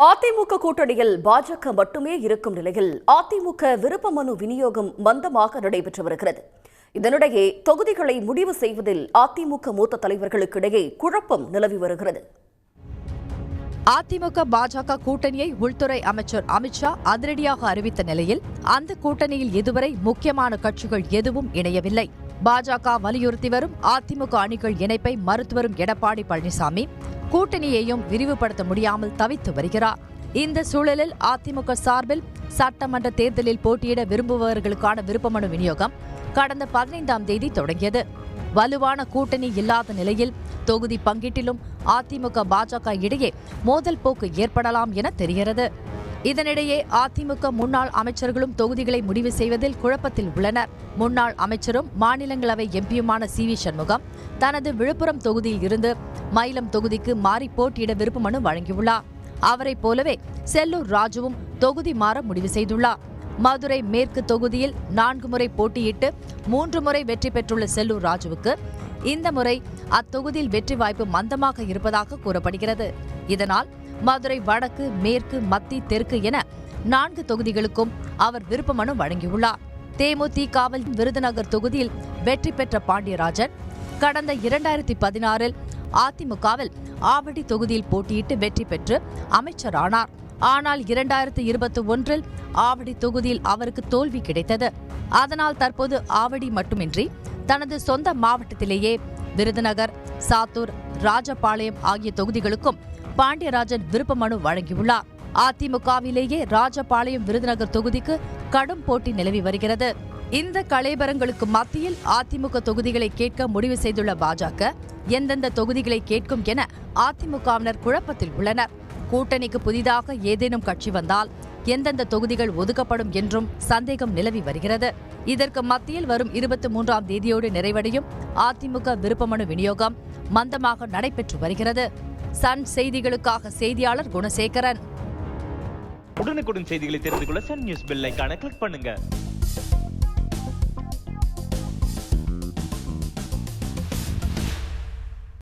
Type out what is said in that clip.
அதிமுக கூட்டணியில் பாஜக மட்டுமே இருக்கும் நிலையில் அதிமுக விருப்ப மனு விநியோகம் மந்தமாக நடைபெற்று வருகிறது. இதனிடையே தொகுதிகளை முடிவு செய்வதில் அதிமுக மூத்த தலைவர்களுக்கிடையே குழப்பம் நிலவி வருகிறது. அதிமுக பாஜக கூட்டணியை உள்துறை அமைச்சர் அமித்ஷா அதிரடியாக அறிவித்த நிலையில் அந்த கூட்டணியில் இதுவரை முக்கியமான கட்சிகள் எதுவும் இணையவில்லை. பாஜக வலியுறுத்தி வரும் அதிமுக அணிகள் இணைப்பை மறுத்து வரும் எடப்பாடி பழனிசாமி கூட்டணியையும் விரிவுபடுத்த முடியாமல் தவித்து வருகிறார். இந்த சூழலில் அதிமுக சார்பில் சட்டமன்ற தேர்தலில் போட்டியிட விரும்புபவர்களுக்கான விருப்பமனு விநியோகம் கடந்த 15ஆம் தேதி தொடங்கியது. வலுவான கூட்டணி இல்லாத நிலையில் தொகுதி பங்கீட்டிலும் அதிமுக பாஜக இடையே மோதல் போக்கு ஏற்படலாம் என தெரிகிறது. இதனிடையே அதிமுக முன்னாள் அமைச்சர்களும் தொகுதிகளை முடிவு செய்வதில் குழப்பத்தில் உள்ளனர். முன்னாள் அமைச்சரும் மாநிலங்களவை எம்பியுமான சி.வி. சண்முகம் தனது விழுப்புரம் தொகுதியில் இருந்து மயிலம் தொகுதிக்கு மாறி போட்டியிட விருப்ப மனு வழங்கியுள்ளார். அவரைப் போலவே செல்லூர் ராஜுவும் தொகுதி மாற முடிவு செய்துள்ளார். மதுரை மேற்கு தொகுதியில் 4 முறை போட்டியிட்டு 3 முறை வெற்றி பெற்றுள்ள செல்லூர் ராஜுவுக்கு இந்த முறை அத்தொகுதியில் வெற்றி வாய்ப்பு மந்தமாக இருப்பதாக கூறப்படுகிறது. இதனால் மதுரை வடக்கு, மேற்கு, மத்தி, தெற்கு என 4 தொகுதிகளுக்கும் அவர் விருப்ப மனு வழங்கியுள்ளார். தேமுதிகவில் விருதுநகர் தொகுதியில் வெற்றி பெற்ற பாண்டியராஜன் கடந்த 2016இல் அதிமுகவில் ஆவடி தொகுதியில் போட்டியிட்டு வெற்றி பெற்று அமைச்சரானார். ஆனால் 2021இல் ஆவடி தொகுதியில் அவருக்கு தோல்வி கிடைத்தது. அதனால் தற்போது ஆவடி மட்டுமின்றி தனது சொந்த மாவட்டத்திலேயே விருதுநகர், சாத்தூர், ராஜபாளையம் ஆகிய தொகுதிகளுக்கும் பாண்டியராஜன் விருப்ப மனு வழங்கியுள்ளார். அதிமுகவிலேயே ராஜபாளையம், விருதுநகர் தொகுதிக்கு கடும் போட்டி நிலவி வருகிறது. இந்த கலைபரங்களுக்கு மத்தியில் அதிமுக தொகுதிகளை கேட்க முடிவு செய்துள்ள பாஜக எந்தெந்த தொகுதிகளை கேட்கும் என அதிமுகவினர் குழப்பத்தில் உள்ளனர். கூட்டணிக்கு புதிதாக ஏதேனும் கட்சி வந்தால் எந்தெந்த தொகுதிகள் ஒதுக்கப்படும் என்றும் சந்தேகம் நிலவி வருகிறது. இதற்கு மத்தியில் வரும் 23ஆம் தேதியோடு நிறைவடையும் அதிமுக விருப்பமனு விநியோகம் மந்தமாக நடைபெற்று வருகிறது. சன் செய்திகளுக்காக செய்தியாளர் குணசேகரன். உடனுக்குடன் செய்திகளை தெரிந்து கொள்ள சன் நியூஸ் பெல் ஐகானை கிளிக் பண்ணுங்க.